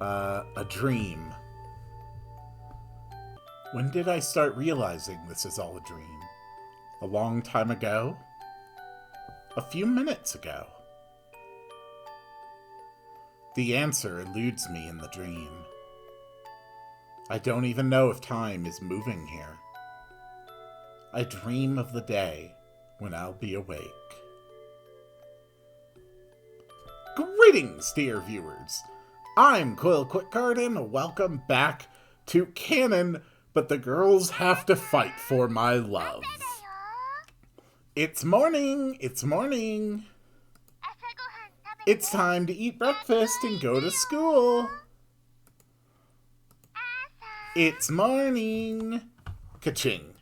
A dream. When did I start realizing this is all a dream? A long time ago? A few minutes ago? The answer eludes me in the dream. I don't even know if time is moving here. I dream of the day when I'll be awake. Greetings, dear viewers! I'm Quill Quickcard, and welcome back to Kanon, but the girls have to fight for my love. It's morning! It's morning! It's time to eat breakfast and go to school! It's morning! Ka-ching.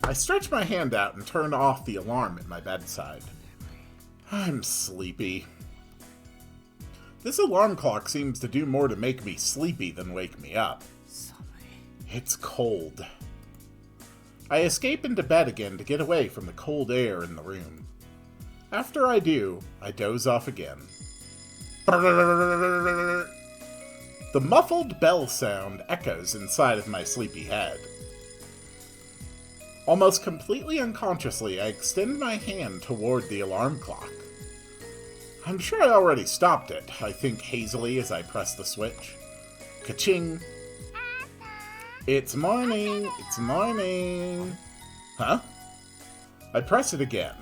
I stretch my hand out and turn off the alarm at my bedside. I'm sleepy. This alarm clock seems to do more to make me sleepy than wake me up. It's cold. I escape into bed again to get away from the cold air in the room. After I do, I doze off again. The muffled bell sound echoes inside of my sleepy head. Almost completely unconsciously, I extend my hand toward the alarm clock. I'm sure I already stopped it, I think hazily as I press the switch. Ka-ching! It's morning! It's morning! Huh? I press it again.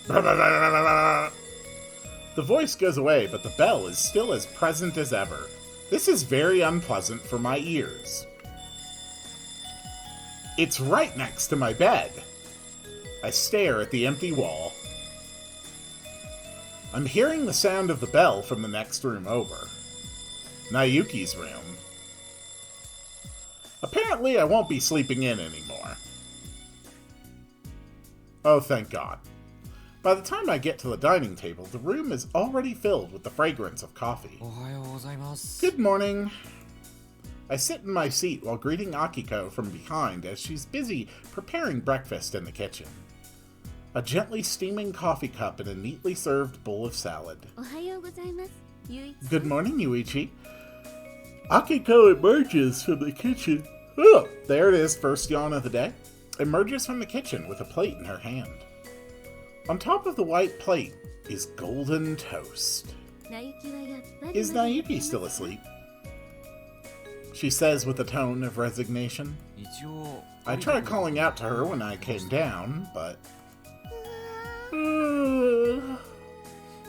The voice goes away, but the bell is still as present as ever. This is very unpleasant for my ears. It's right next to my bed. I stare at the empty wall. I'm hearing the sound of the bell from the next room over. Nayuki's room. Apparently I won't be sleeping in anymore. Oh, thank God. By the time I get to the dining table, the room is already filled with the fragrance of coffee. Good morning. I sit in my seat while greeting Akiko from behind as she's busy preparing breakfast in the kitchen. A gently steaming coffee cup and a neatly served bowl of salad. Good morning, Yuichi. Akiko emerges from the kitchen. Oh, there it is, first yawn of the day. Emerges from the kitchen with a plate in her hand. On top of the white plate is golden toast. Is Nayuki still asleep? She says with a tone of resignation. I tried calling out to her when I came down, but...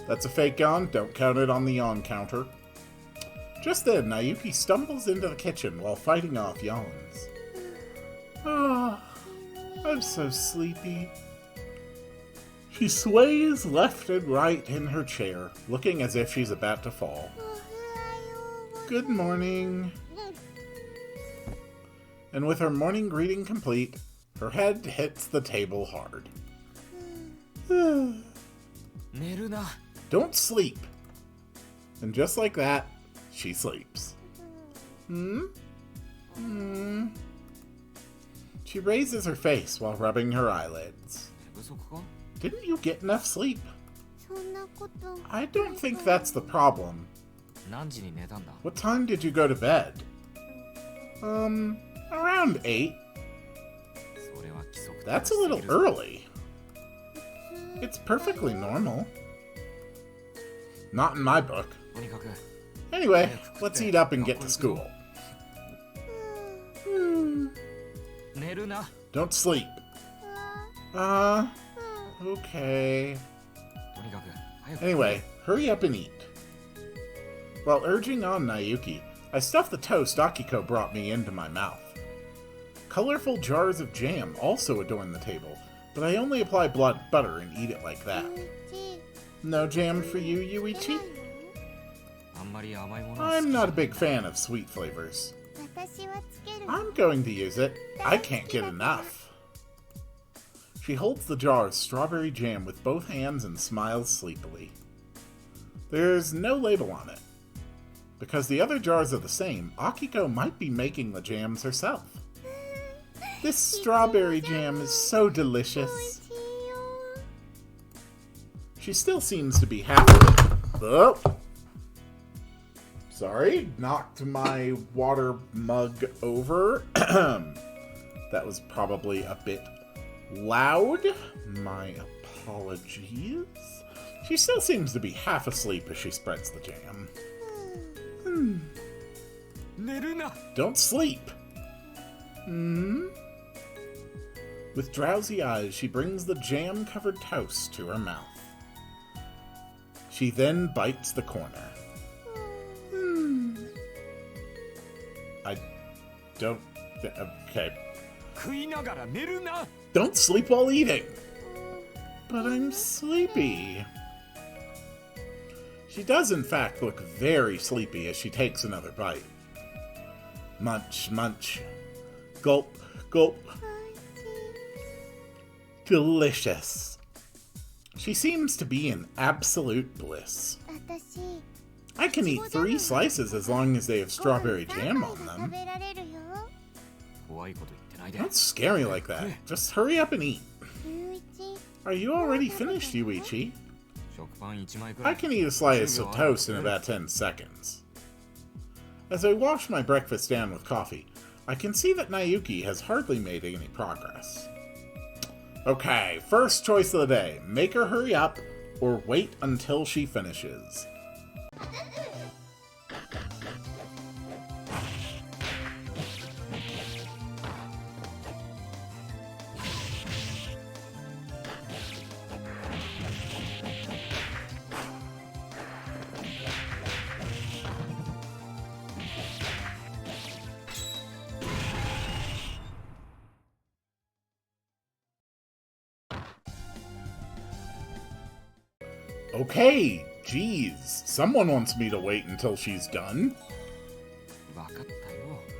That's a fake yawn. Don't count it on the yawn counter. Just then, Nayuki stumbles into the kitchen while fighting off yawns. Oh, I'm so sleepy. She sways left and right in her chair, looking as if she's about to fall. Good morning. And with her morning greeting complete, her head hits the table hard. Don't sleep. And just like that, she sleeps. She raises her face while rubbing her eyelids. Didn't you get enough sleep? I don't think that's the problem. What time did you go to bed? Around 8. That's a little early. It's perfectly normal. Not in my book. Anyway, let's eat up and get to school. Don't sleep. Okay. Anyway, hurry up and eat. While urging on Nayuki, I stuffed the toast Akiko brought me into my mouth. Colorful jars of jam also adorn the table, but I only apply butter and eat it like that. No jam for you, Yuichi? I'm not a big fan of sweet flavors. I'm going to use it. I can't get enough. She holds the jar of strawberry jam with both hands and smiles sleepily. There's no label on it. Because the other jars are the same, Akiko might be making the jams herself. This strawberry jam is so delicious. She still seems to be happy. Oh! Sorry, knocked my water mug over. That was probably a bit loud. My apologies. She still seems to be half asleep as she spreads the jam. Don't sleep. With drowsy eyes, she brings the jam-covered toast to her mouth. She then bites the corner. I don't... Okay. Don't sleep while eating! But I'm sleepy. She does, in fact, look very sleepy as she takes another bite. Munch, munch. Gulp, gulp. Delicious. She seems to be in absolute bliss. I can eat 3 slices as long as they have strawberry jam on them. Don't scare me like that. Just hurry up and eat. Are you already finished, Yuichi? I can eat a slice of toast in about 10 seconds. As I wash my breakfast down with coffee, I can see that Nayuki has hardly made any progress. Okay, first choice of the day. Make her hurry up, or wait until she finishes. Okay, geez, someone wants me to wait until she's done.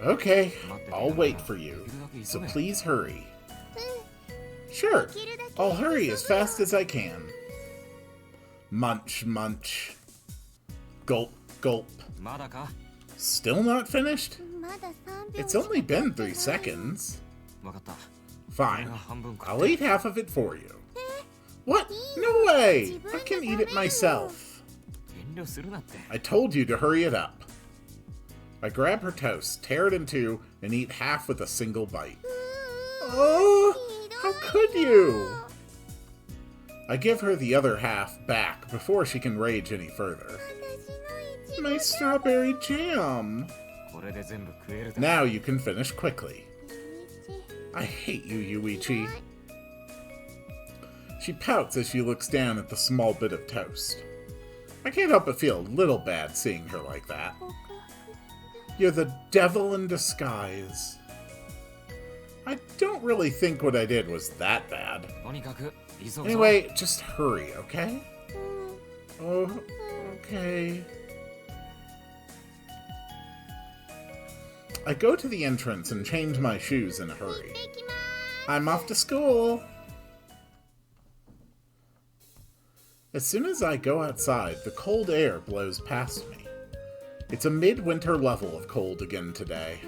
Okay, I'll wait for you, so please hurry. Sure, I'll hurry as fast as I can. Munch, munch. Gulp, gulp. Still not finished? It's only been 3 seconds. Fine, I'll eat half of it for you. What? No way! I can eat it myself. I told you to hurry it up. I grab her toast, tear it in 2, and eat half with a single bite. Oh, how could you? I give her the other half back before she can rage any further. My strawberry jam! Now you can finish quickly. I hate you, Yuichi. She pouts as she looks down at the small bit of toast. I can't help but feel a little bad seeing her like that. You're the devil in disguise. I don't really think what I did was that bad. Anyway, just hurry, okay? Oh, okay. I go to the entrance and change my shoes in a hurry. I'm off to school! As soon as I go outside, the cold air blows past me. It's a midwinter level of cold again today.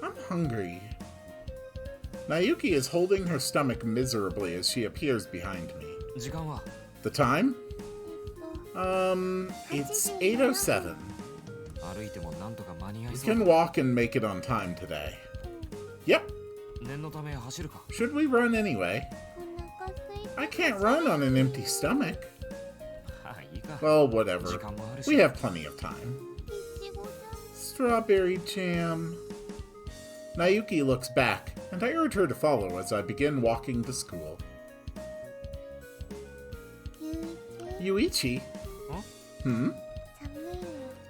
I'm hungry. Nayuki is holding her stomach miserably as she appears behind me. The time? It's 8:07. We can walk and make it on time today. Yep. Should we run anyway? I can't run on an empty stomach. Well, whatever. We have plenty of time. Strawberry jam. Nayuki looks back, and I urge her to follow as I begin walking to school. Yuichi? Hmm?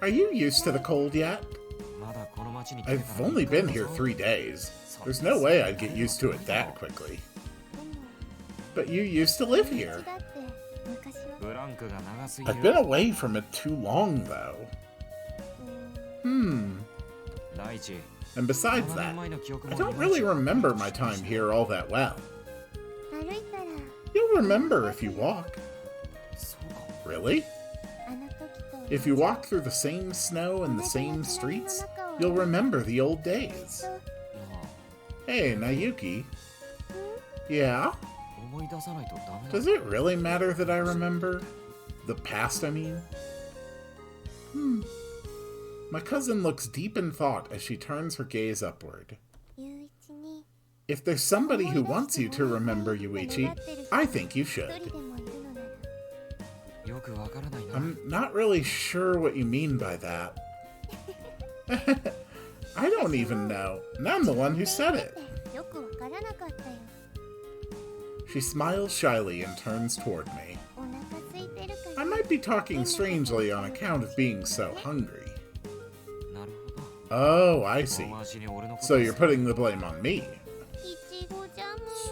Are you used to the cold yet? I've only been here 3 days. There's no way I'd get used to it that quickly. But you used to live here. I've been away from it too long, though. And besides that, I don't really remember my time here all that well. You'll remember if you walk. Really? If you walk through the same snow and the same streets, you'll remember the old days. Hey, Nayuki. Yeah? Does it really matter that I remember? The past, I mean? My cousin looks deep in thought as she turns her gaze upward. If there's somebody who wants you to remember, Yuichi, I think you should. I'm not really sure what you mean by that. I don't even know, and I'm the one who said it. She smiles shyly and turns toward me. I might be talking strangely on account of being so hungry. Oh, I see. So you're putting the blame on me.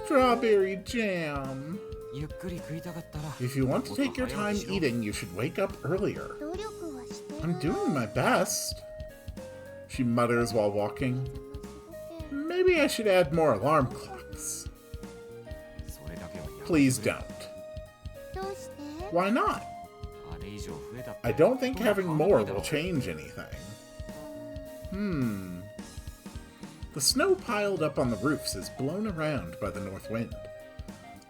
Strawberry jam. If you want to take your time eating, you should wake up earlier. I'm doing my best. She mutters while walking. Maybe I should add more alarm clocks. Please don't. Why not? I don't think having more will change anything. The snow piled up on the roofs is blown around by the north wind.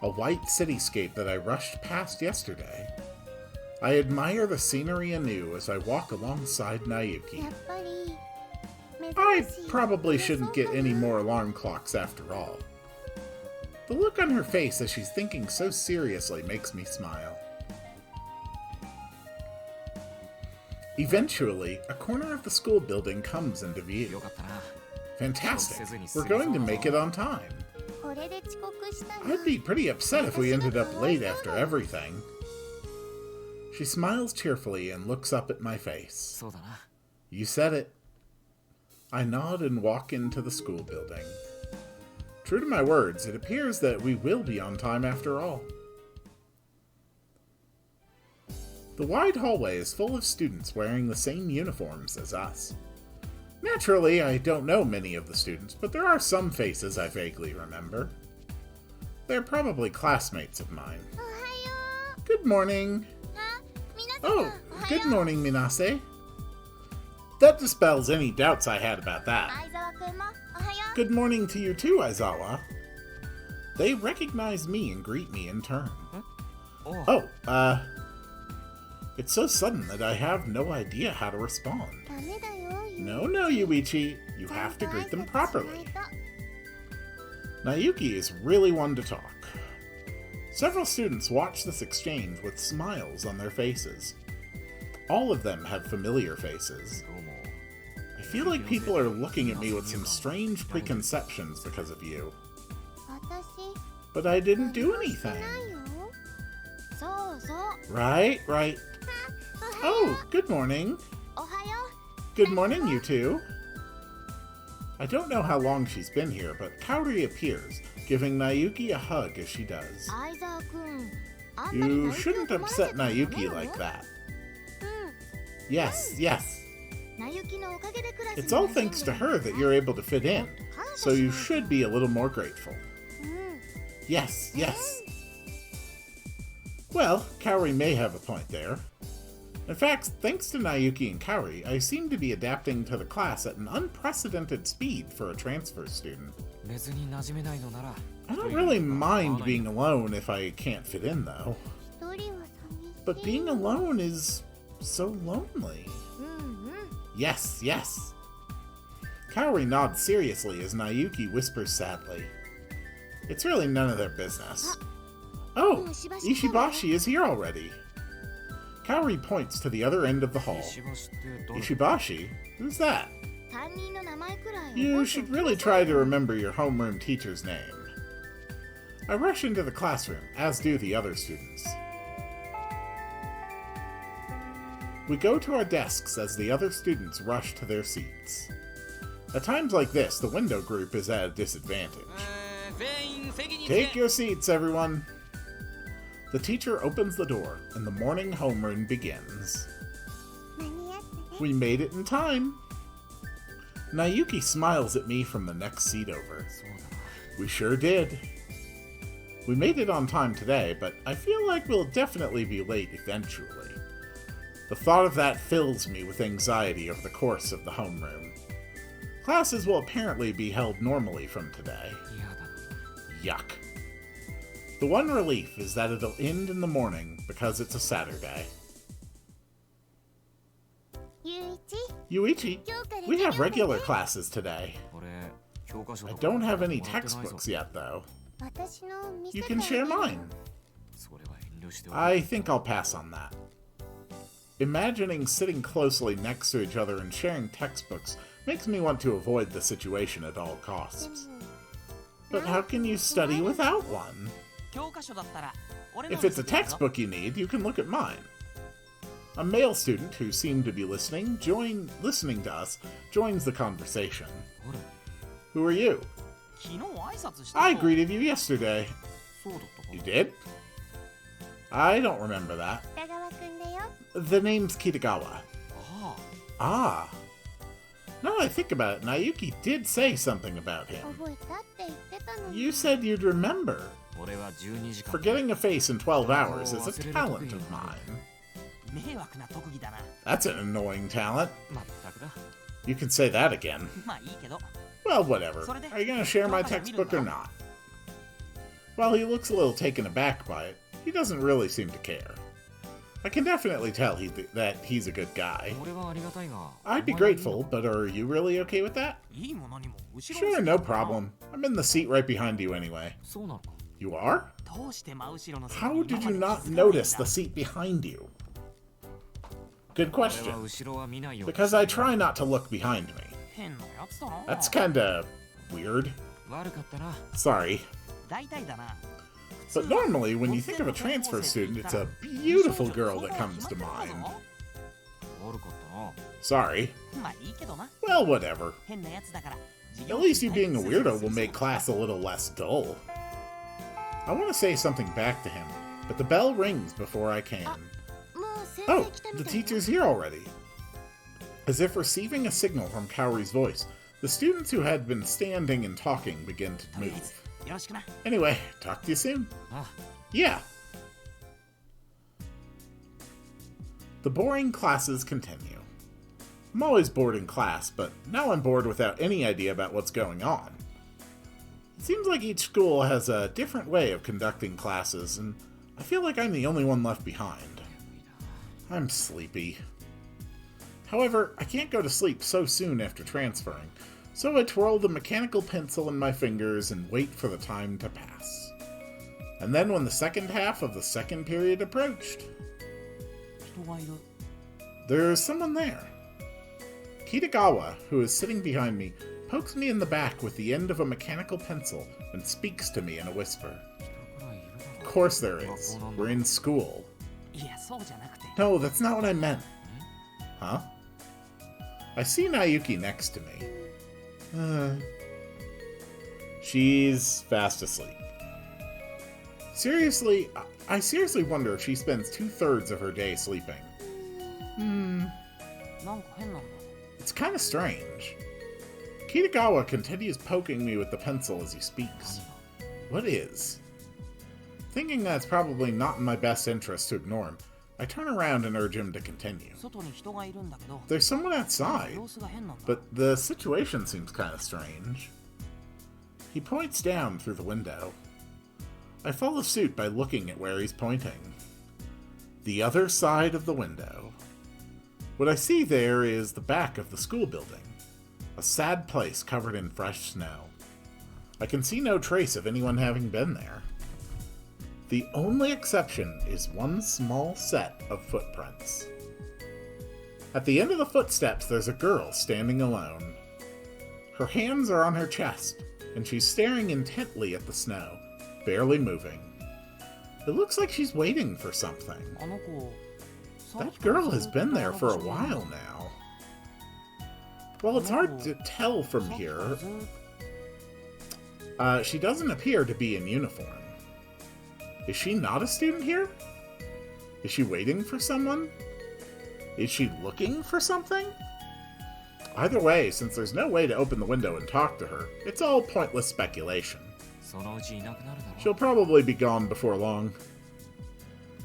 A white cityscape that I rushed past yesterday. I admire the scenery anew as I walk alongside Nayuki. I probably shouldn't get any more alarm clocks after all. The look on her face as she's thinking so seriously makes me smile. Eventually, a corner of the school building comes into view. Fantastic! We're going to make it on time. I'd be pretty upset if we ended up late after everything. She smiles cheerfully and looks up at my face. You said it. I nod and walk into the school building. True to my words, it appears that we will be on time after all. The wide hallway is full of students wearing the same uniforms as us. Naturally, I don't know many of the students, but there are some faces I vaguely remember. They're probably classmates of mine. Good morning. Oh, good morning, Minase. That dispels any doubts I had about that. Good morning to you too, Aizawa. They recognize me and greet me in turn. It's so sudden that I have no idea how to respond. No, Yuichi. You have to greet them properly. Nayuki is really one to talk. Several students watch this exchange with smiles on their faces. All of them have familiar faces. I feel like people are looking at me with some strange preconceptions because of you. But I didn't do anything. Right. Oh, good morning. Good morning, you two. I don't know how long she's been here, but Kaori appears, giving Nayuki a hug as she does. You shouldn't upset Nayuki like that. Yes. It's all thanks to her that you're able to fit in, so you should be a little more grateful. Yes. Well, Kaori may have a point there. In fact, thanks to Nayuki and Kaori, I seem to be adapting to the class at an unprecedented speed for a transfer student. I don't really mind being alone if I can't fit in, though. But being alone is so lonely. Yes. Kaori nods seriously as Nayuki whispers sadly. It's really none of their business. Oh, Ishibashi is here already. Kaori points to the other end of the hall. Ishibashi? Who's that? You should really try to remember your homeroom teacher's name. I rush into the classroom, as do the other students. We go to our desks as the other students rush to their seats. At times like this, the window group is at a disadvantage. Take your seats, everyone. The teacher opens the door, and the morning homeroom begins. We made it in time. Nayuki smiles at me from the next seat over. We sure did. We made it on time today, but I feel like we'll definitely be late eventually. The thought of that fills me with anxiety over the course of the homeroom. Classes will apparently be held normally from today. Yuck. The one relief is that it'll end in the morning because it's a Saturday. Yuichi, we have regular classes today. I don't have any textbooks yet, though. You can share mine. I think I'll pass on that. Imagining sitting closely next to each other and sharing textbooks makes me want to avoid the situation at all costs. But how can you study without one? If it's a textbook you need, you can look at mine. A male student who seemed to be listening to us joins the conversation. Who are you? I greeted you yesterday. You did? I don't remember that. The name's Kitagawa. Ah. Now that I think about it, Naoki did say something about him. You said you'd remember. Forgetting a face in 12 hours is a talent of mine. That's an annoying talent. You can say that again. Well, whatever. Are you going to share my textbook or not? While he looks a little taken aback by it, he doesn't really seem to care. I can definitely tell that he's a good guy. I'd be grateful, but are you really okay with that? Sure, no problem. I'm in the seat right behind you anyway. You are? How did you not notice the seat behind you? Good question. Because I try not to look behind me. That's kinda weird. Sorry. But normally, when you think of a transfer student, it's a beautiful girl that comes to mind. Sorry. Well, whatever. At least you being a weirdo will make class a little less dull. I want to say something back to him, but the bell rings before I can. Oh, the teacher's here already. As if receiving a signal from Kaori's voice, the students who had been standing and talking begin to move. Anyway, talk to you soon. Yeah. The boring classes continue. I'm always bored in class, but now I'm bored without any idea about what's going on. It seems like each school has a different way of conducting classes, and I feel like I'm the only one left behind. I'm sleepy. However, I can't go to sleep so soon after transferring, so I twirl the mechanical pencil in my fingers and wait for the time to pass. And then when the second half of the second period approached, there's someone there. Kitagawa, who is sitting behind me, pokes me in the back with the end of a mechanical pencil and speaks to me in a whisper. Of course there is. We're in school. No, that's not what I meant. Huh? I see Naoki next to me. She's fast asleep. Seriously, I seriously wonder if she spends 2/3 of her day sleeping. It's kind of strange. Kitagawa continues poking me with the pencil as he speaks. What is? Thinking that's probably not in my best interest to ignore him, I turn around and urge him to continue. There's someone outside, but the situation seems kind of strange. He points down through the window. I follow suit by looking at where he's pointing. The other side of the window. What I see there is the back of the school building. A sad place covered in fresh snow. I can see no trace of anyone having been there. The only exception is one small set of footprints. At the end of the footsteps, there's a girl standing alone. Her hands are on her chest, and she's staring intently at the snow, barely moving. It looks like she's waiting for something. That girl has been there for a while now. Well, it's hard to tell from here. She doesn't appear to be in uniform. Is she not a student here? Is she waiting for someone? Is she looking for something? Either way, since there's no way to open the window and talk to her, it's all pointless speculation. She'll probably be gone before long.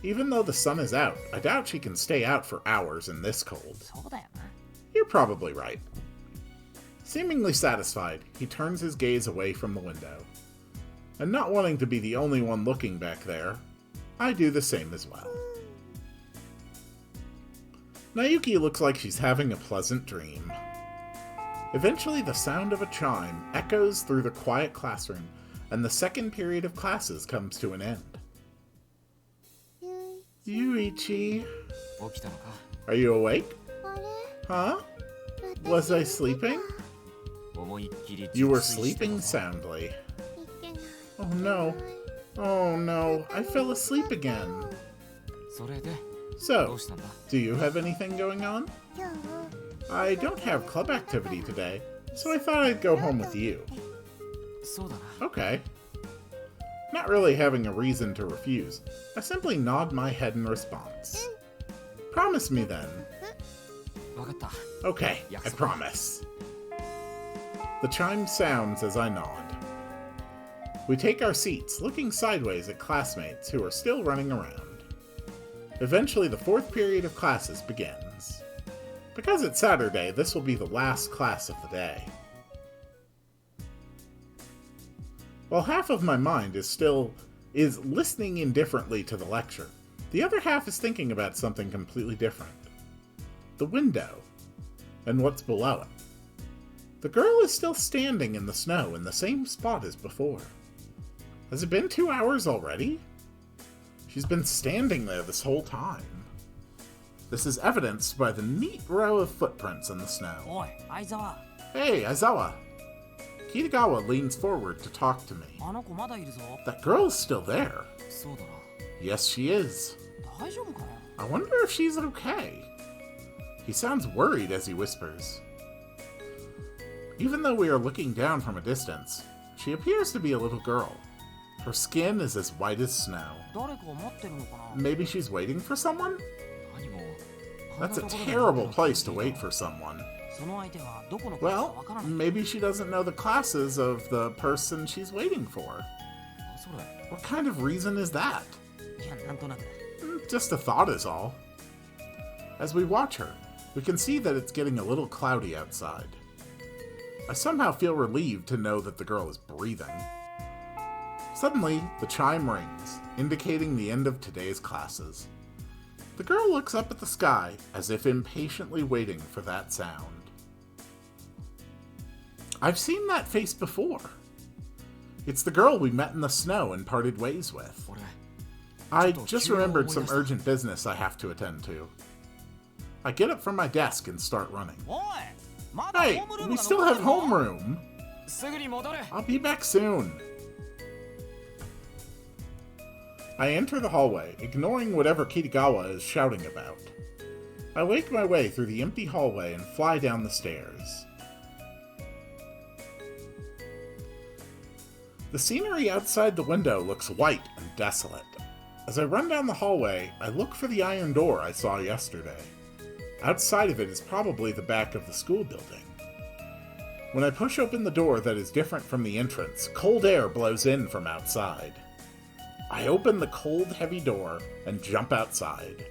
Even though the sun is out, I doubt she can stay out for hours in this cold. You're probably right. Seemingly satisfied, he turns his gaze away from the window. And not wanting to be the only one looking back there, I do the same as well. Nayuki looks like she's having a pleasant dream. Eventually, the sound of a chime echoes through the quiet classroom, and the second period of classes comes to an end. Yuichi, are you awake? Huh? Was I sleeping? You were sleeping soundly. Oh no. Oh no, I fell asleep again. So, do you have anything going on? I don't have club activity today, so I thought I'd go home with you. Okay. Not really having a reason to refuse, I simply nod my head in response. Promise me then. Okay, I promise. The chime sounds as I nod. We take our seats, looking sideways at classmates who are still running around. Eventually, the fourth period of classes begins. Because it's Saturday, this will be the last class of the day. While half of my mind is listening indifferently to the lecture, the other half is thinking about something completely different. The window, and what's below it. The girl is still standing in the snow in the same spot as before. Has it been 2 hours already? She's been standing there this whole time. This is evidenced by the neat row of footprints in the snow. Oi, Aizawa. Hey, Aizawa! Kitagawa leans forward to talk to me. That girl's still there. Yes, she is. I wonder if she's okay. He sounds worried as he whispers. Even though we are looking down from a distance, she appears to be a little girl. Her skin is as white as snow. Maybe she's waiting for someone? That's a terrible place to wait for someone. Well, maybe she doesn't know the classes of the person she's waiting for. What kind of reason is that? Just a thought is all. As we watch her, we can see that it's getting a little cloudy outside. I somehow feel relieved to know that the girl is breathing. Suddenly, the chime rings, indicating the end of today's classes. The girl looks up at the sky as if impatiently waiting for that sound. I've seen that face before. It's the girl we met in the snow and parted ways with. I just remembered some urgent business I have to attend to. I get up from my desk and start running. Hey, we still have homeroom. I'll be back soon. I enter the hallway, ignoring whatever Kitagawa is shouting about. I wake my way through the empty hallway and fly down the stairs. The scenery outside the window looks white and desolate. As I run down the hallway, I look for the iron door I saw yesterday. Outside of it is probably the back of the school building. When I push open the door that is different from the entrance, cold air blows in from outside. I open the cold, heavy door and jump outside.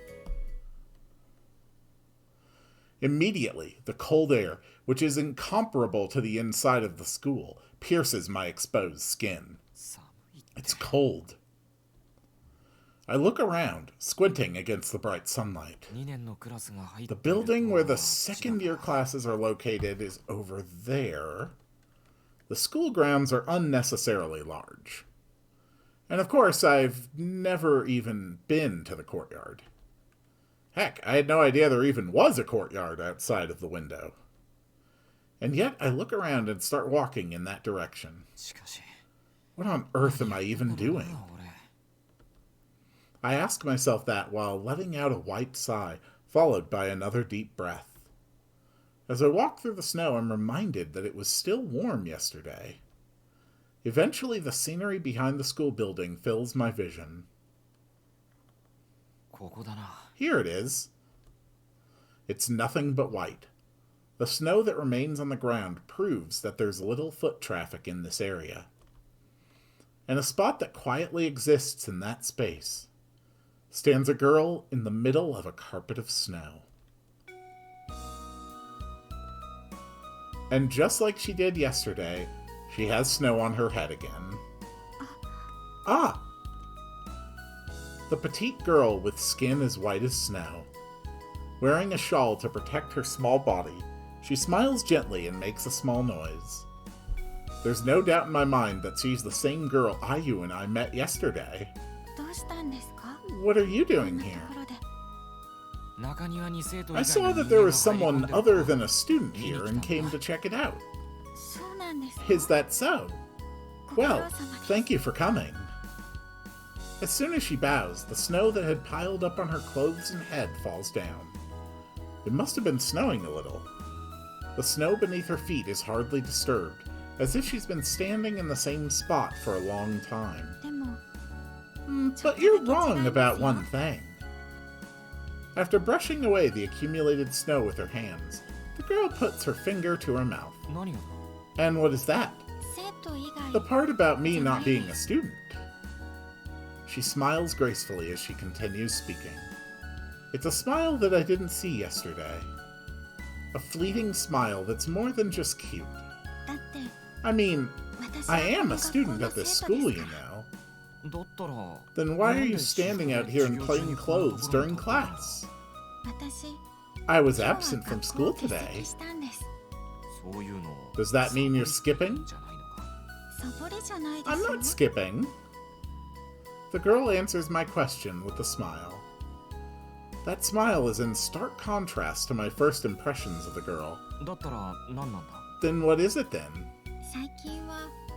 Immediately, the cold air, which is incomparable to the inside of the school, pierces my exposed skin. It's cold. I look around, squinting against the bright sunlight. The building where the second-year classes are located is over there. The school grounds are unnecessarily large. And of course, I've never even been to the courtyard. Heck, I had no idea there even was a courtyard outside of the window. And yet, I look around and start walking in that direction. What on earth am I even doing? I ask myself that while letting out a white sigh, followed by another deep breath. As I walk through the snow, I'm reminded that it was still warm yesterday. Eventually, the scenery behind the school building fills my vision. Here it is. It's nothing but white. The snow that remains on the ground proves that there's little foot traffic in this area. And a spot that quietly exists in that space stands a girl in the middle of a carpet of snow. And just like she did yesterday, she has snow on her head again. Ah! The petite girl with skin as white as snow. Wearing a shawl to protect her small body, she smiles gently and makes a small noise. There's no doubt in my mind that she's the same girl Ayu and I met yesterday. What are you doing here? I saw that there was someone other than a student here and came to check it out. Is that so? Well, thank you for coming. As soon as she bows, the snow that had piled up on her clothes and head falls down. It must have been snowing a little. The snow beneath her feet is hardly disturbed, as if she's been standing in the same spot for a long time. But you're wrong about one thing. After brushing away the accumulated snow with her hands, the girl puts her finger to her mouth. And what is that? The part about me not being a student. She smiles gracefully as she continues speaking. It's a smile that I didn't see yesterday. A fleeting smile that's more than just cute. I mean, I am a student at this school, you know. Then why are you standing out here in plain clothes during class? I was absent from school today. Does that mean you're skipping? I'm not skipping. The girl answers my question with a smile. That smile is in stark contrast to my first impressions of the girl. Then what is it then?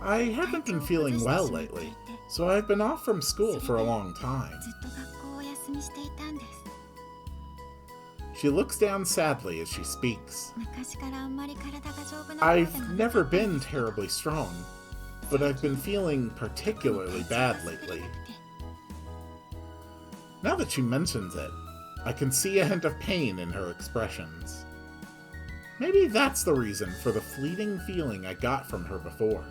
I haven't been feeling well lately, so I've been off from school for a long time. She looks down sadly as she speaks. I've never been terribly strong, but I've been feeling particularly bad lately. Now that she mentions it, I can see a hint of pain in her expressions. Maybe that's the reason for the fleeting feeling I got from her before.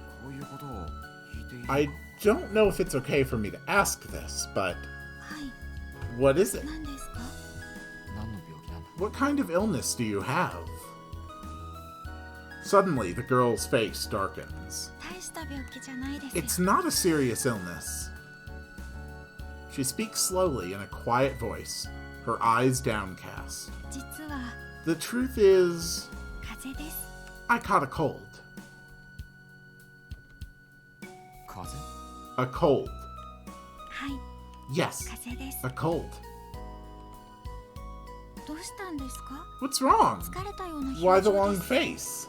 I don't know if it's okay for me to ask this, but what is it? What kind of illness do you have? Suddenly, the girl's face darkens. It's not a serious illness. She speaks slowly in a quiet voice, her eyes downcast. The truth is, I caught a cold. A cold. Yes, a cold. What's wrong? Why the long face?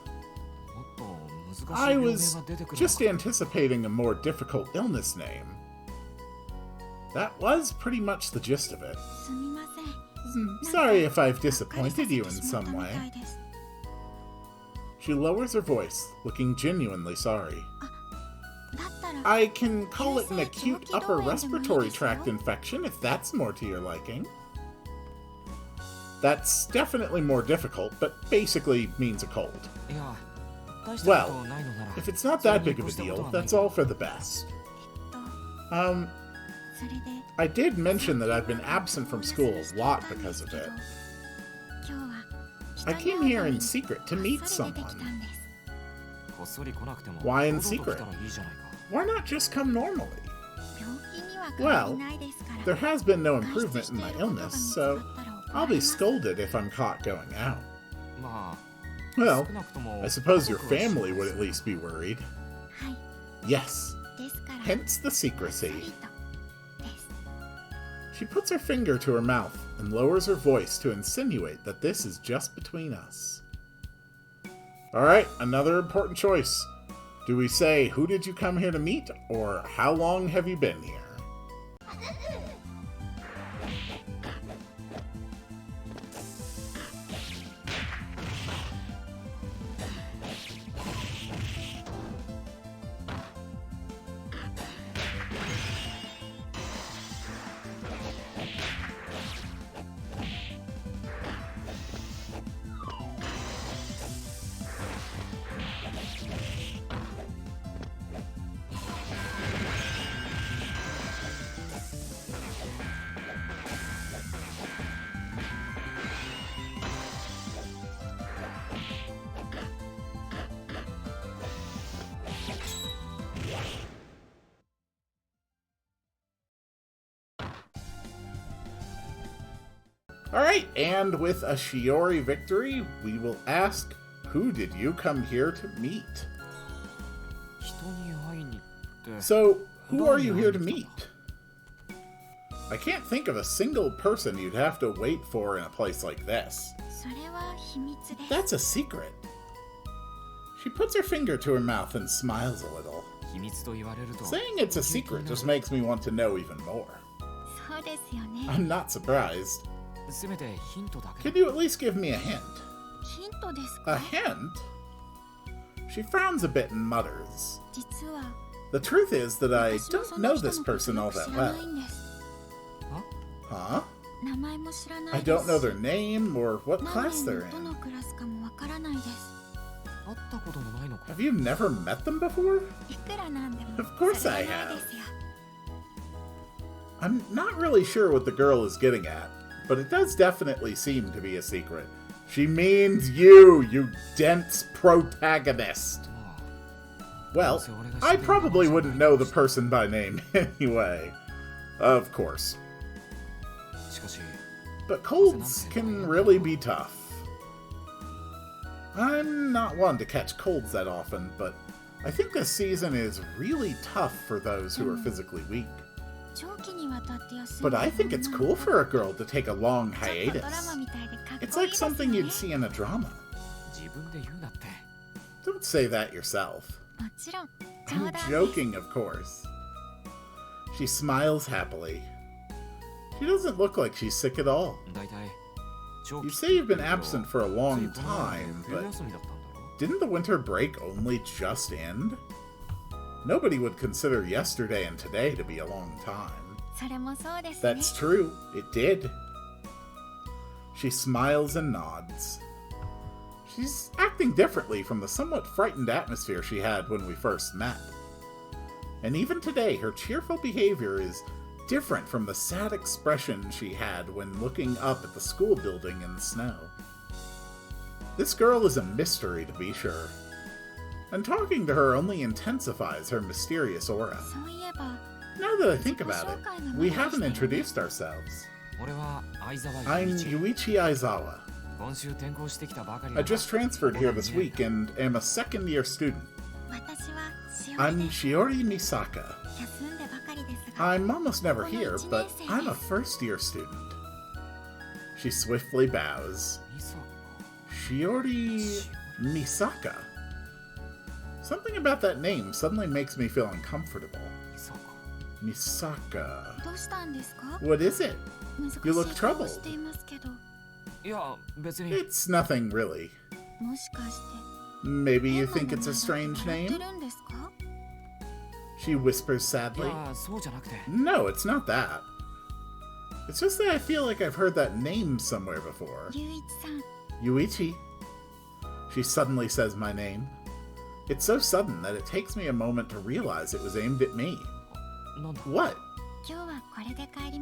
I was just anticipating a more difficult illness name. That was pretty much the gist of it. Sorry if I've disappointed you in some way. She lowers her voice, looking genuinely sorry. I can call it an acute upper respiratory tract infection if that's more to your liking. That's definitely more difficult, but basically means a cold. Well, if it's not that big of a deal, that's all for the best. I did mention that I've been absent from school a lot because of it. I came here in secret to meet someone. Why in secret? Why not just come normally? Well, there has been no improvement in my illness, so I'll be scolded if I'm caught going out. Well, I suppose your family would at least be worried. Yes, hence the secrecy. She puts her finger to her mouth and lowers her voice to insinuate that this is just between us. Alright, another important choice. Do we say, who did you come here to meet, or how long have you been here? Alright, and with a Shiori victory, we will ask, who did you come here to meet? So, who are you here to meet? I can't think of a single person you'd have to wait for in a place like this. That's a secret. She puts her finger to her mouth and smiles a little. Saying it's a secret just makes me want to know even more. I'm not surprised. Can you at least give me a hint? A hint? She frowns a bit and mutters. The truth is that I don't know this person all that well. Huh? I don't know their name or what class they're in. Have you never met them before? Of course I have. I'm not really sure what the girl is getting at, but it does definitely seem to be a secret. She means you dense protagonist. Well, I probably wouldn't know the person by name anyway. Of course. But colds can really be tough. I'm not one to catch colds that often, but I think this season is really tough for those who are physically weak. But I think it's cool for a girl to take a long hiatus. It's like something you'd see in a drama. Don't say that yourself. I'm joking, of course. She smiles happily. She doesn't look like she's sick at all. You say you've been absent for a long time, but didn't the winter break only just end? Nobody would consider yesterday and today to be a long time. That's true, it did. She smiles and nods. She's acting differently from the somewhat frightened atmosphere she had when we first met. And even today, her cheerful behavior is different from the sad expression she had when looking up at the school building in the snow. This girl is a mystery, to be sure. And talking to her only intensifies her mysterious aura. Now that I think about it, we haven't introduced ourselves. I'm Yuichi Aizawa. I just transferred here this week and am a second-year student. I'm Shiori Misaka. I'm almost never here, but I'm a first-year student. She swiftly bows. Shiori Misaka. Something about that name suddenly makes me feel uncomfortable. Misaka. What is it? You look troubled. It's nothing really. Maybe you think it's a strange name? She whispers sadly. No, it's not that. It's just that I feel like I've heard that name somewhere before. Yuichi. She suddenly says my name. It's so sudden that it takes me a moment to realize it was aimed at me. What?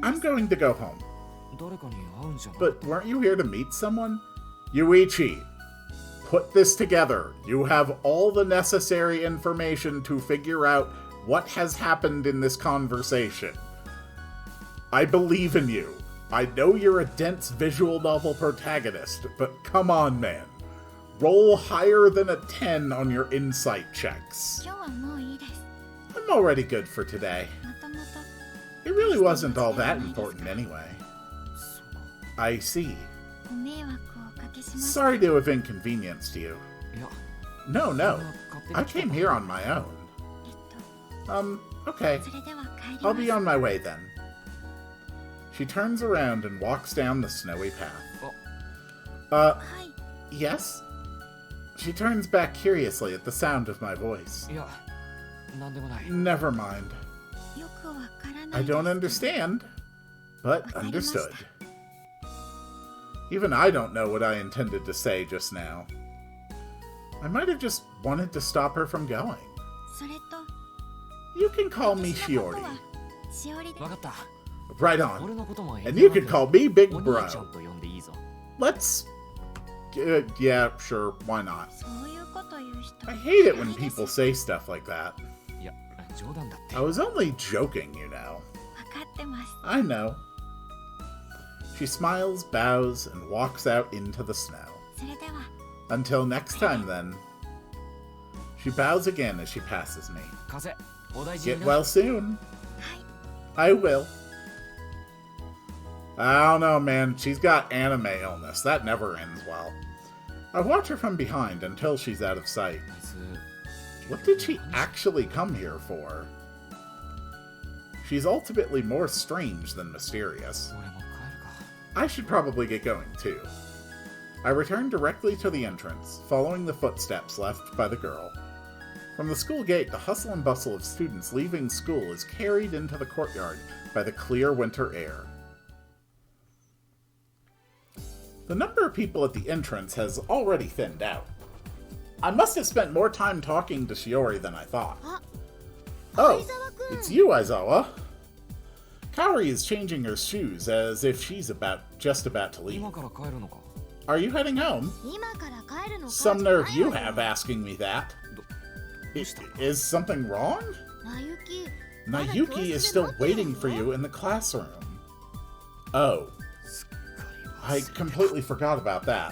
I'm going to go home. But weren't you here to meet someone? Yuichi, put this together. You have all the necessary information to figure out what has happened in this conversation. I believe in you. I know you're a dense visual novel protagonist, but come on, man. Roll higher than a 10 on your insight checks. I'm already good for today. It really wasn't all that important anyway. I see. Sorry to have inconvenienced you. No. I came here on my own. Okay. I'll be on my way then. She turns around and walks down the snowy path. Yes? She turns back curiously at the sound of my voice. Never mind. I don't understand, but understood. Even I don't know what I intended to say just now. I might have just wanted to stop her from going. You can call me Shiori. Right on. And you can call me Big Bro. Let's... yeah, sure, why not? I hate it when people say stuff like that. I was only joking, you know. I know. She smiles, bows, and walks out into the snow. それでは Until next time, then. She bows again as she passes me. 風お大事に Get な well soon. はい I will. I don't know, man. She's got anime illness. That never ends well. I watch her from behind until she's out of sight. あいつ What did she actually come here for? She's ultimately more strange than mysterious. 俺も帰るか I should probably get going, too. I return directly to the entrance, following the footsteps left by the girl. From the school gate, the hustle and bustle of students leaving school is carried into the courtyard by the clear winter air. The number of people at the entrance has already thinned out. I must have spent more time talking to Shiori than I thought. Oh, it's you, Aizawa. Kaori is changing her shoes as if she's just about to leave. 今から帰るのか Are you heading home? 今から帰るのか Some nerve you have asking me that. どうした Is something wrong? なゆき Nayuki is still waiting for you in the classroom. Oh, すっかり I completely forgot about that.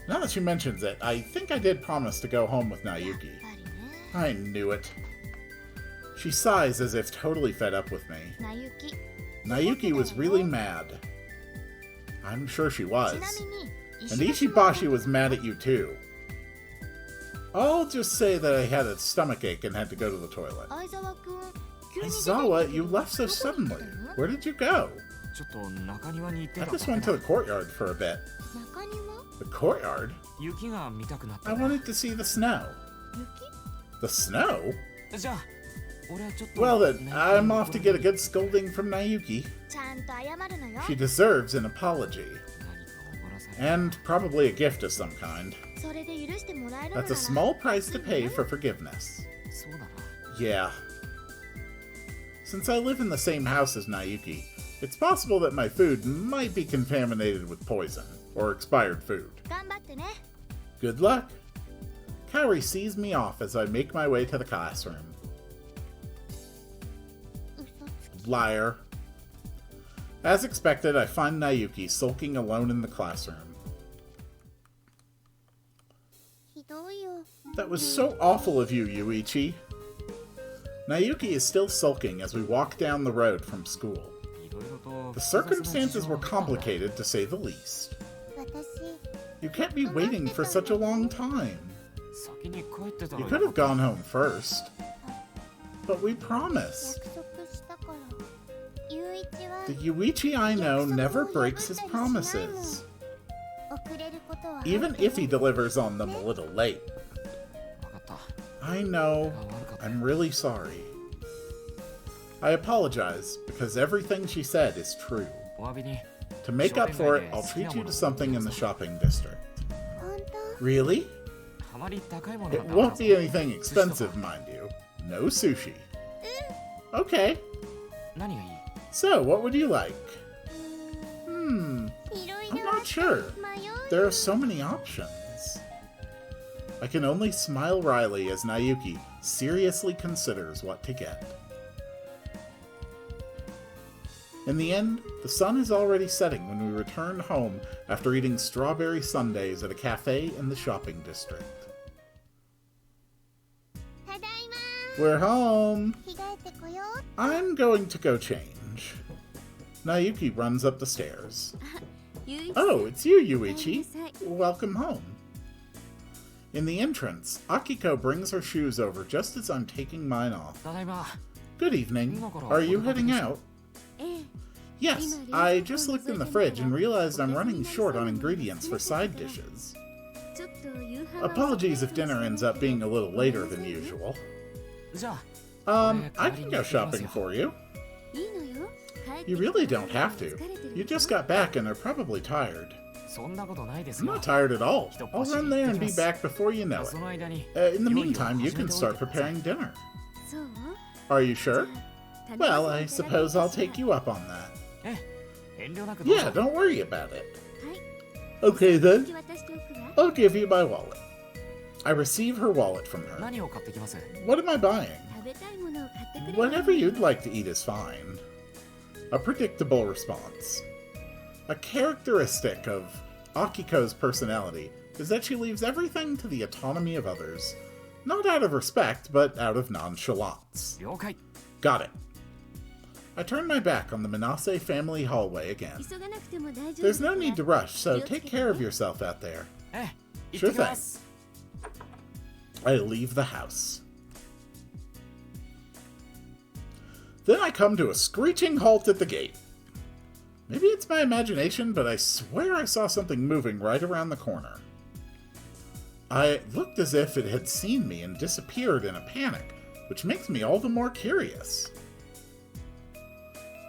Now that she mentions it, I think I did promise to go home with やっ Nayuki. ぱりね I knew it. She sighs as if totally fed up with me. なゆき Nayuki was really mad. I'm sure she ち was. なみに And Ishibashi was mad at you too. I'll just say that I had a stomachache and had to go to the toilet. 相沢くん急に出てきて Aizawa, you left so どこに行 suddenly. ったの Where did you go? ちょっと中庭に行って I た just だ went け to だ the courtyard for a bit. 中庭 The courtyard? 雪が見たくなった I な wanted to see the snow. 雪 The snow? じゃあ俺はちょっと Well then, ね I'm off to get a good scolding from Nayuki. ちゃんと謝るのよ She deserves an apology. 何かおごらされ And probably a gift of some kind. それで許してもらえるのな That's ら a small price to pay for forgiveness. そうだな Yeah. Since I live in the same house as Nayuki, it's possible that my food might be contaminated with poison, or expired food. 頑張ってね Good luck! Kaori sees me off as I make my way to the classroom. 嘘つき Liar. As expected, I find Nayuki sulking alone in the classroom. ひどいよ That was so awful of you, Yuichi. Nayuki is still sulking as we walk down the road from school. いろいろと The circumstances were complicated, to say the least. 私 You kept me waiting for such a long time. 先に帰ってたら You could have gone home first. But we promised. 約束したからゆういちは The Yuichi I know never breaks his promises, 遅れることは even if he delivers on them a little late. 分かった I know. 悪かった I'm really sorry. I apologize because everything she said is true. お詫びに To make up for it, I'll treat you to something in the shopping district. 本当 Really? あまり高いもの It が won't be anything expensive, mind you. No sushi. Okay. 何がいい So, what would you like? いろ I'm いろ not sure. 迷う There are so many options. I can only smile wryly as Nayuki seriously considers what to get. In the end, the sun is already setting when we return home after eating strawberry sundaes at a cafe in the shopping district. ただいま We're home! 着替えてこよう I'm going to go change. Nayuki runs up the stairs. ゆいち Oh, it's you, Yuichi. ごめんなさい Welcome home. In the entrance, Akiko brings her shoes over just as I'm taking mine off. ただいま Good evening. Are you heading out? ええ Yes, I just looked in the fridge and realized I'm running short on ingredients for side dishes. ちょっと夕飯は Apologies if dinner ends up being a little later than usual. じゃあ I can go shopping for you. いいのよ帰って You きた really ら don't have to. 疲れてる You just got back and are probably tired. そんなことないです I'm よ not tired at all. I'll run there and be back before you know そ it. の間に In the 料理を meantime, you 始め can ておい start てください preparing dinner. そう Are you sure? 頼 Well, ま I せていただけ suppose I'll ます take you up on that. ええ遠慮なくどうぞ Yeah, don't worry about it. はい Okay then, 引き渡しておくわ I'll give you my wallet. I receive her wallet from her. 何を買ってきます What am I buying? 食べたいものを買ってくれ Whatever you'd like to eat is fine. A predictable response. A characteristic of Akiko's personality is that she leaves everything to the autonomy of others. Not out of respect, but out of nonchalance. 了解。 Got it. I turn my back on the Manase family hallway again. 急がなくても大丈夫 There's no need to だから rush, so take care of yourself out there. ええ、 Sure 行ってきます。 I leave the house. Then I come to a screeching halt at the gate. Maybe it's my imagination, but I swear I saw something moving right around the corner. I looked as if it had seen me and disappeared in a panic, which makes me all the more curious.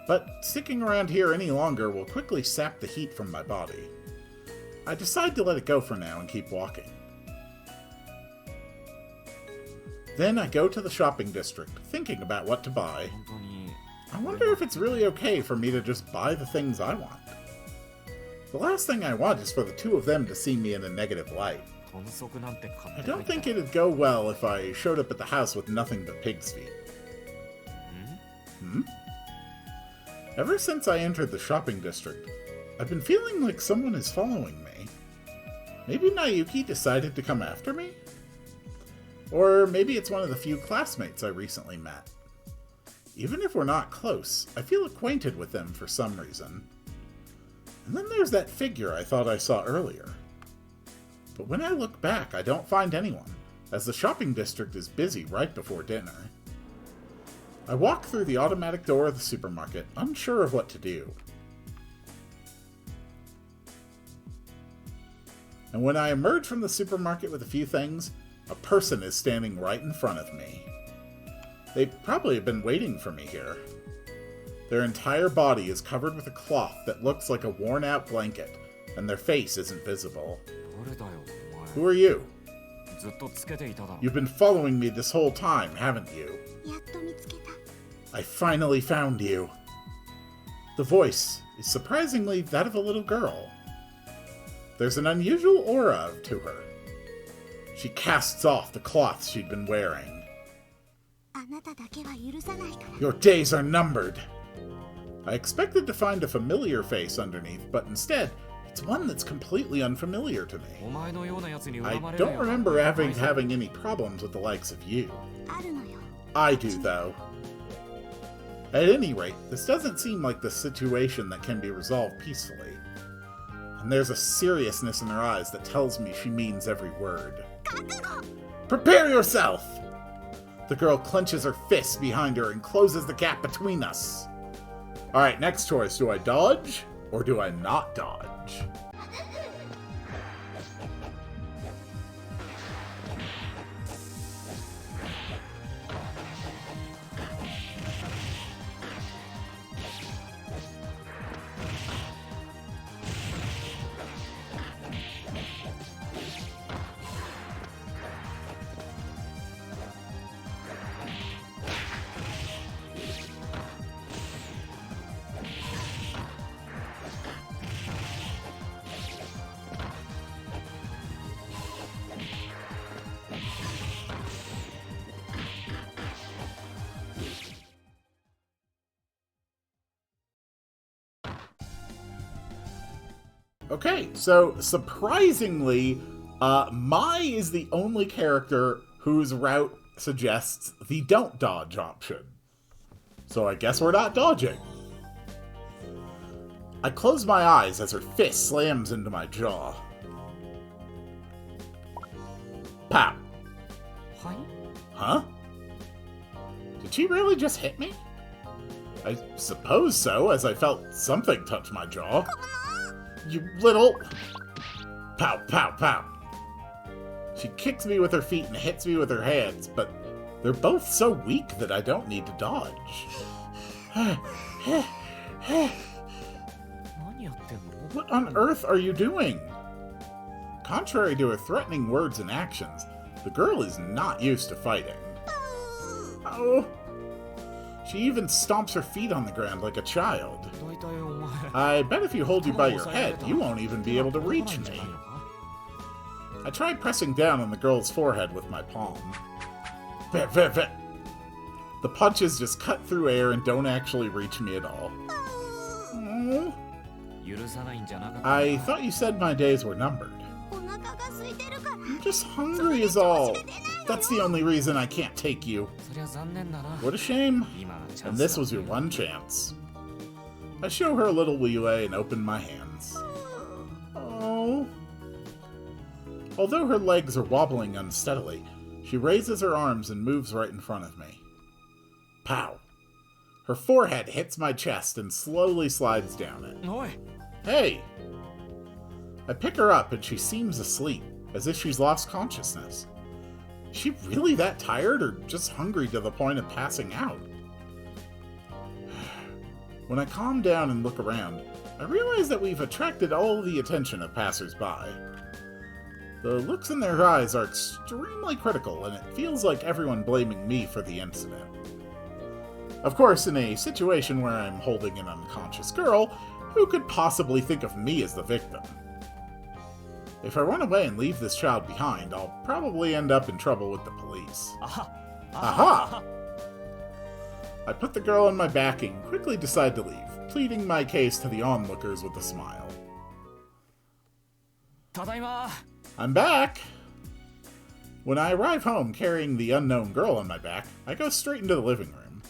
But sticking around here any longer will quickly sap the heat from my body. I decide to let it go for now and keep walking. Then I go to the shopping district, thinking about what to buy. 本当に I wonder if it's really okay for me to just buy the things I want. The last thing I want is for the two of them to see me in a negative light. 豚足なんて買っ I て don't think it'd go well if I showed up at the house with nothing but pig's feet. Ever since I entered the shopping district, I've been feeling like someone is following me. Maybe Nayuki decided to come after me? Or maybe it's one of the few classmates I recently met. Even if we're not close, I feel acquainted with them for some reason. And then there's that figure I thought I saw earlier. But when I look back, I don't find anyone, as the shopping district is busy right before dinner. I walk through the automatic door of the supermarket, unsure of what to do. And when I emerge from the supermarket with a few things, a person is standing right in front of me. They probably have been waiting for me here. Their entire body is covered with a cloth that looks like a worn-out blanket, and their face isn't visible. どれだよお Who are you? 前ずっとつけていただろ You've been following me this whole time, haven't you? やっと見つけた I finally found you. The voice is surprisingly that of a little girl. There's an unusual aura to her. She casts off the cloth she'd been wearing. あなただけは許さないから Your days are numbered. I expected to find a familiar face underneath, but instead, it's one that's completely unfamiliar to お me. 前のようなやつに I 恨まれる don't ような remember 大 having 丈夫 having any problems with the likes of you. あるのよ I do, though. At any rate, this doesn't seem like the situation that can be resolved peacefully. And there's a seriousness in her eyes that tells me she means every word. Prepare yourself! The girl clenches her fists behind her and closes the gap between us. Alright, next choice. Do I dodge, or do I not dodge? Okay, so surprisingly, Mai is the only character whose route suggests the don't dodge option. So I guess we're not dodging. I close my eyes as her fist slams into my jaw. Pow. はい Huh? Did she really just hit me? I suppose so, as I felt something touch my jaw. You little... Pow, pow, pow. She kicks me with her feet and hits me with her hands, but they're both so weak that I don't need to dodge. 何やってんの What on earth are you doing? Contrary to her threatening words and actions, the girl is not used to fighting. Oh. She even stomps her feet on the ground like a child. 大体お前 I bet if you hold you by your head, you won't even be able to reach me. I tried pressing down on the girl's forehead with my palm. Vit, vit, vit. The punches just cut through air and don't actually reach me at all. Oh. I thought you said my days were numbered. お腹が空いてるから。 I'm just hungry is all. That's the only reason I can't take you. そりゃ残念だな。 What a shame. 今がチャン And ス this だ。 was your one chance. I show her a little leeway and open my hands. Oh. Although her legs are wobbling unsteadily, she raises her arms and moves right in front of me. Pow. Her forehead hits my chest and slowly slides down it. おい、 Hey! I pick her up and she seems asleep, as if she's lost consciousness. Is she really that tired or just hungry to the point of passing out? When I calm down and look around, I realize that we've attracted all the attention of passers-by. The looks in their eyes are extremely critical, and it feels like everyone blaming me for the incident. Of course, in a situation where I'm holding an unconscious girl, who could possibly think of me as the victim? If I run away and leave this child behind, I'll probably end up in trouble with the police. あは。 Aha! I put the girl on my back and quickly decide to leave, pleading my case to the onlookers with a smile. ただいま。 I'm back! When I arrive home carrying the unknown girl on my back, I go straight into the living room.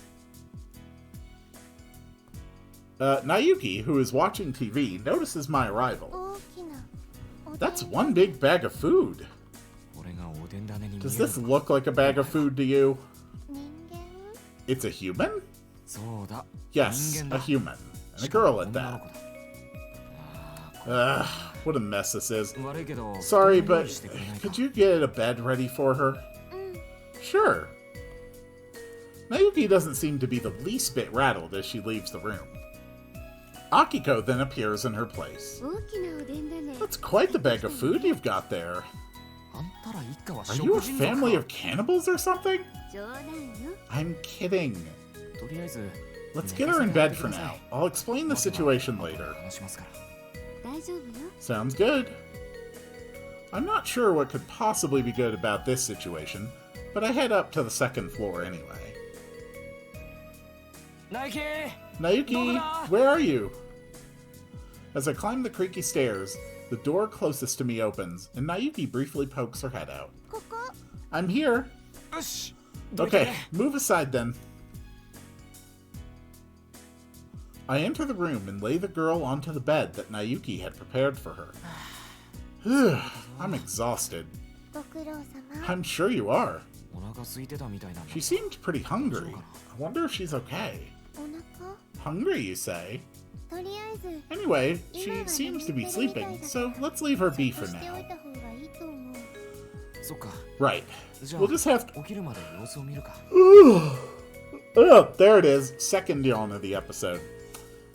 Nayuki, who is watching TV, notices my arrival. 大きなおでん。 That's one big bag of food. これがおでん種に見える。 Does this look like a bag of food to you? 人間？ It's a human? そうだ。 Yes, 人間 a だ。 human. And a girl at 女の that. 子だ。あ Ugh, what a mess this is. ー悪いけど。 Sorry, 布団用 but 意してくれないか could you get a bed ready for her? うん。 Sure. Nayuki doesn't seem to be the least bit rattled as she leaves the room. Akiko then appears in her place. 大きなおでんだね。 That's quite the bag of food you've got there. あんたら一家は Are you a 食人族 family か of cannibals or something? 冗談よ。 I'm kidding. とりあえず Let's get her in bed for now. I'll explain the situation later. 話しますから。大丈夫よ。 Sounds good. I'm not sure what could possibly be good about this situation, but I head up to the second floor anyway. ナイキー。 Nayuki, where are you? As I climb the creaky stairs, the door closest to me opens, and Nayuki briefly pokes her head out. ここ。 I'm here. よし。どいて Okay, move aside then. I enter the room and lay the girl onto the bed that Nayuki had prepared for her. I'm exhausted. ご苦労様。 I'm sure you are. お腹空いてたみたいなんだ。 She seemed pretty hungry. I wonder if she's okay. お腹？ Hungry, you say? とりあえず。 Anyway, she seems to be sleeping, so let's leave her be for しておい now. た方がいいと思う。そっか。 Right. じゃあ We'll just have to... 起きるまで様子を見るか。 Oh, there it is. Second yawn of the episode.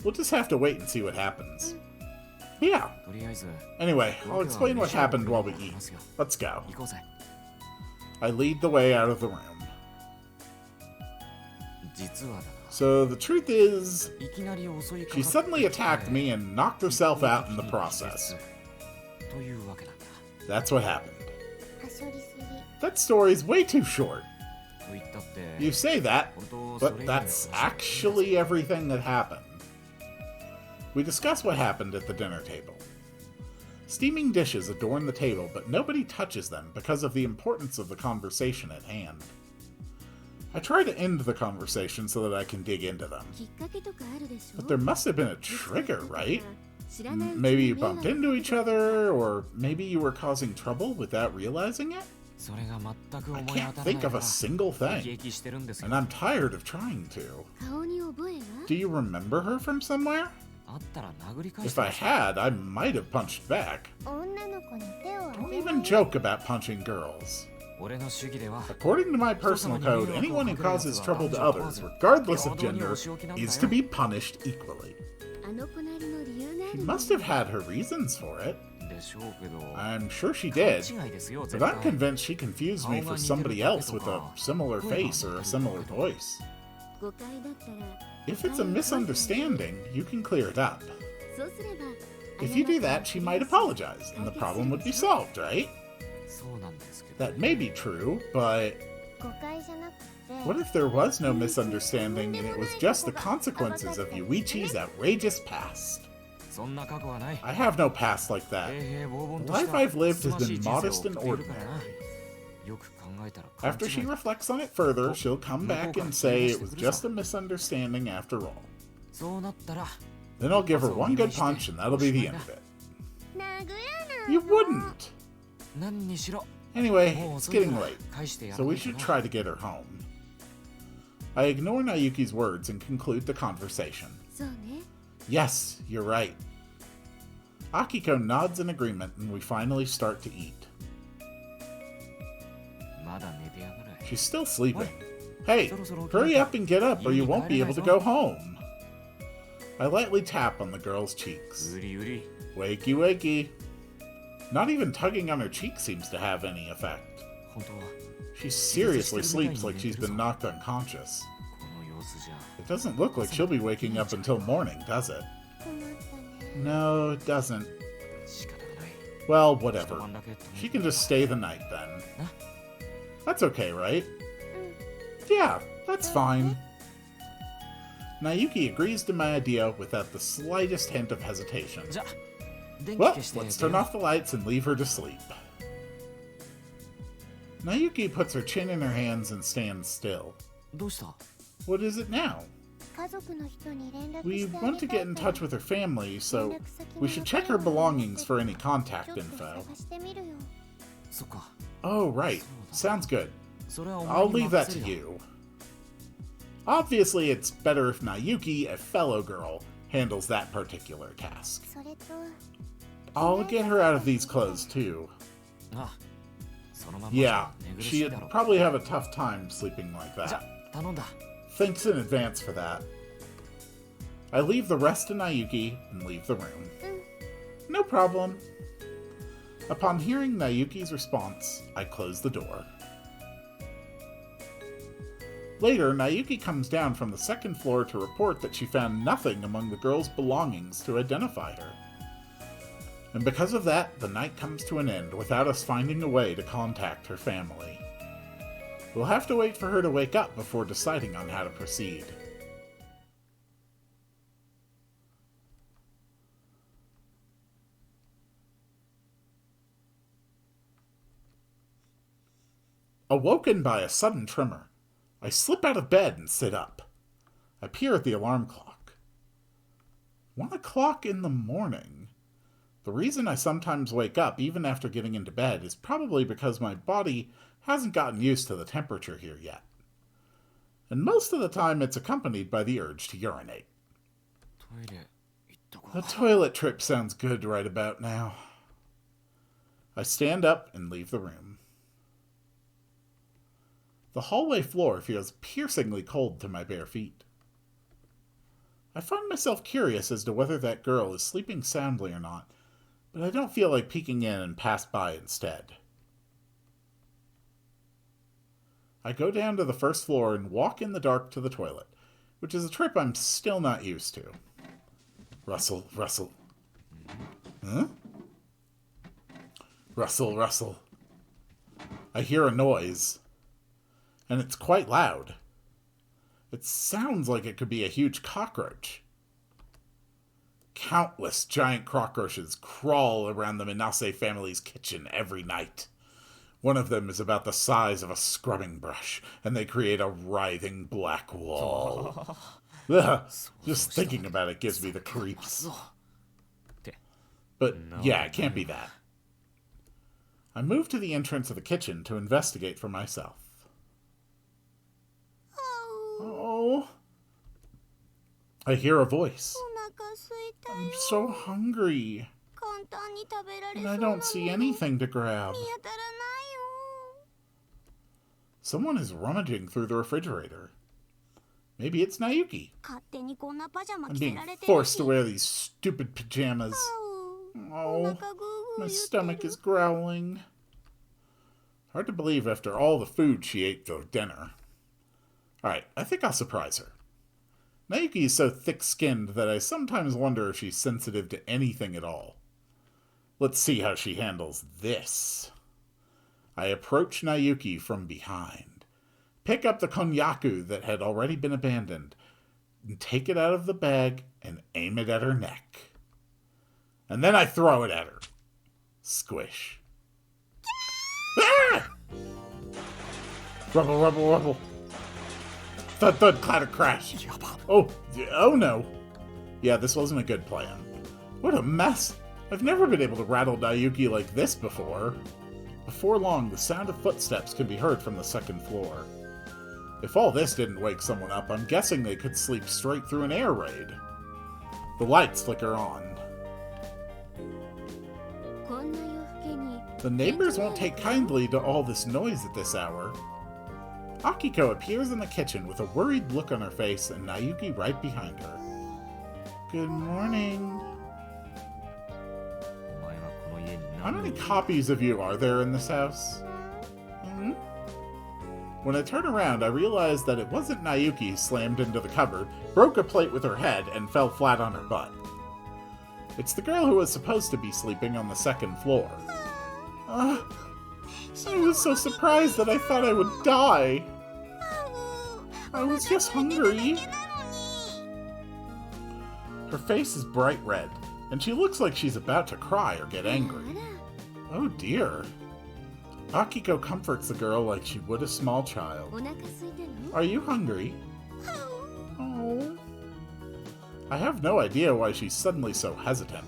We'll just have to wait and see what happens. Yeah. とりあえず Anyway, I'll explain what happened while we eat. Let's go. 行こうぜ。 I lead the way out of the room. 実はだな。 So the truth is, いきなり襲いかか she ってきて suddenly attacked me and knocked herself out in the process. というわけなんだ。 That's what happened. はしょりすぎ。 That story's way too short. と言ったって。 You say that, 本当それ but 以外の that's 話は actually everything that happened. We discuss what happened at the dinner table. Steaming dishes adorn the table, but nobody touches them because of the importance of the conversation at hand. I try to end the conversation so that I can dig into them. きっかけとかあるでしょ？ But there must have been a trigger, right? 知らないうちに Maybe you 迷 bumped 惑 into each other, or maybe you were causing trouble without realizing it? それが全く I 思い can't 当たらない think か of ら a single 生 thing, き生きしてるんですよ and I'm tired of trying to. 顔に覚えは？ Do you remember her from somewhere? あったら殴り返し If て I had, I might have punched back. 女の子に手を Don't 挙げ even ない。 joke about punching girls. 俺の主義では According to my personal code, anyone who causes trouble to others, regardless of gender, is to be punished equally. あの子なりの理由があ She る must have had her reasons for it. でしょうけど I'm sure she 勘 did, 違いですよ but 絶 I'm 対 convinced she confused me for somebody else with a similar face or a similar voice. 誤解だったら If it's a misunderstanding, you can clear it up. そうすれば If you do that, she might apologize, and the problem would be solved, right? そうなんですけど That may be true, but 誤解じゃなくて what if there was no misunderstanding and it was just the consequences of Yuichi's outrageous past? そんな過去はない。 I have no past like that. 平々凡々 The とした life I've lived つつ has ましい been 人生を modest 送 and っているからな。 ordinary. よく考えたら勘 After 違 she い。 reflects on it further, she'll come back and say it was just a misunderstanding after all. そうなったら Then I'll give her one good punch and that'll be the end of it. You wouldn't! 何にしろ Anyway, もう it's 遅いか getting ら late, 返してや so らな we いと should な。 try to get her home. I ignore Nayuki's words and conclude the conversation. そうね Yes, you're right. Akiko nods in agreement and we finally start to eat. まだ寝てやがる。 She's still sleeping. Hey, そろそろ hurry up and get up or you won't be able to go 家に帰れないぞ。 home. I lightly tap on the girl's cheeks. うりうり。 Wakey, wakey. Not even tugging on her cheek seems to have any effect. 本当は She seriously sleeps like she's been knocked unconscious. この様子じゃ It doesn't look like she'll be waking up until morning, does it? 困ったね No, it doesn't. 仕方がない。 Well, 一 whatever. 晩だけ泊め She can just stay the night then. な。 That's okay, right? Yeah, that's fine. Nayuki agrees to my idea without the slightest hint of hesitation. じゃ電気 Well, 消して let's 出 turn よう。 off the lights and leave her to sleep. Nayuki puts her chin in her hands and stands still. どうした？ What is it now? 家族の人に連絡 We してあ want げ to たい get in から touch with her family, 連 so 絡先 we の should 残 check り her を持って belongings for any ちょ contact っと info. 探してみるよ そっか。 Oh, right. Sounds good. それはお前 I'll に leave that 任せ to るよ。 you. Obviously, it's better if Nayuki, a fellow girl, handles that particular task. それと I'll get her out of these clothes too. ああ、そのまま Yeah, じゃ寝苦しい she'd だろう。 probably have a tough time sleeping like じゃ that. 頼んだ。 Thanks in advance for that. I leave the rest to Nayuki and leave the room. No problem. Upon hearing Nayuki's response, I close the door. Later, Nayuki comes down from the second floor to report that she found nothing among the girl's belongings to identify her. And because of that, the night comes to an end without us finding a way to contact her family. We'll have to wait for her to wake up before deciding on how to proceed. Awoken by a sudden tremor, I slip out of bed and sit up. I peer at the alarm clock. 1 o'clock in the morning. The reason I sometimes wake up even after getting into bed is probably because my body hasn't gotten used to the temperature here yet. And most of the time it's accompanied by the urge to urinate. トイレ行ったか。 The toilet trip sounds good right about now. I stand up and leave the room. The hallway floor feels piercingly cold to my bare feet. I find myself curious as to whether that girl is sleeping soundly or not, but I don't feel like peeking in and pass by instead. I go down to the first floor and walk in the dark to the toilet, which is a trip I'm still not used to. Rustle, rustle. Huh? Rustle, rustle. I hear a noise, and it's quite loud. It sounds like it could be a huge cockroach. Countless giant cockroaches crawl around the Minase family's kitchen every night. One of them is about the size of a scrubbing brush, and they create a writhing black wall. Ugh, just thinking about it gives me the creeps. But yeah, it can't be that. I move to the entrance of the kitchen to investigate for myself. Oh. I hear a voice. お腹すいた I'm よ so hungry, 簡単に食べられ and そう I なも don't の see 見 anything to grab. 当たらないよ Someone is rummaging through the refrigerator. Maybe it's Nayuki. 勝手にこんなパジャマ I'm 着せ being られてる forced し to wear these stupid pajamas. お Oh, 腹グーグー my 言って stomach る is growling. Hard to believe after all the food she ate for dinner. Alright, I think I'll surprise her. Nayuki is so thick-skinned that I sometimes wonder if she's sensitive to anything at all. Let's see how she handles this. I approach Nayuki from behind, pick up the konyaku that had already been abandoned, and take it out of the bag and aim it at her neck. And then I throw it at her. Squish. Ah! Rubble, rubble, rubble. Thud, thud, clatter, crash. Oh no. Yeah, this wasn't a good plan. What a mess. I've never been able to rattle Nayuki like this before. Before long, the sound of footsteps could be heard from the second floor. If all this didn't wake someone up, I'm guessing they could sleep straight through an air raid. The lights flicker on. The neighbors won't take kindly to all this noise at this hour. Akiko appears in the kitchen with a worried look on her face and Nayuki right behind her. Good morning. How many copies of you are there in this house? Hmm? When I turn around, I realize that it wasn't Nayuki who slammed into the cupboard, broke a plate with her head, and fell flat on her butt. It's the girl who was supposed to be sleeping on the second floor. I was so surprised that I thought I would die. I was just hungry. Her face is bright red, and she looks like she's about to cry or get angry. Oh dear. Akiko comforts the girl like she would a small child. Are you hungry? Oh. I have no idea why she's suddenly so hesitant,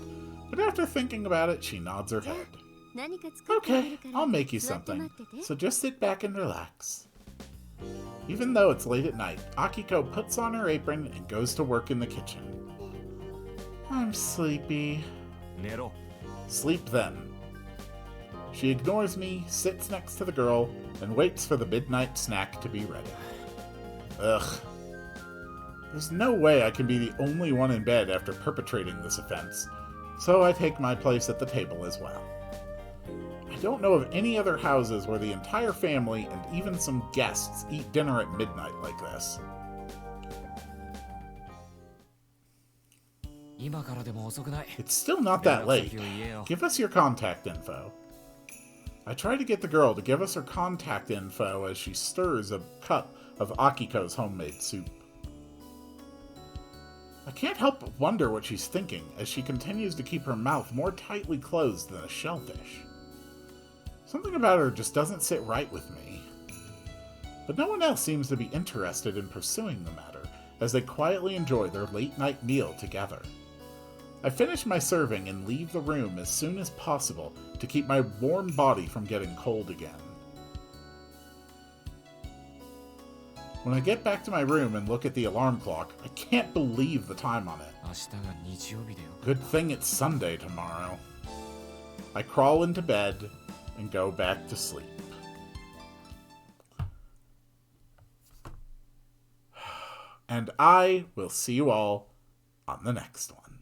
but after thinking about it, she nods her head. Okay, I'll make you something, so just sit back and relax. Even though it's late at night, Akiko puts on her apron and goes to work in the kitchen. I'm sleepy. Sleep then. She ignores me, sits next to the girl, and waits for the midnight snack to be ready. Ugh. There's no way I can be the only one in bed after perpetrating this offense, so I take my place at the table as well. I don't know of any other houses where the entire family and even some guests eat dinner at midnight like this. It's still not that late. Give us your contact info. I try to get the girl to give us her contact info as she stirs a cup of Akiko's homemade soup. I can't help but wonder what she's thinking as she continues to keep her mouth more tightly closed than a shellfish. Something about her just doesn't sit right with me. But no one else seems to be interested in pursuing the matter as they quietly enjoy their late-night meal together. I finish my serving and leave the room as soon as possible to keep my warm body from getting cold again. When I get back to my room and look at the alarm clock, I can't believe the time on it. Good thing it's Sunday tomorrow. I crawl into bed and go back to sleep. And I will see you all on the next one.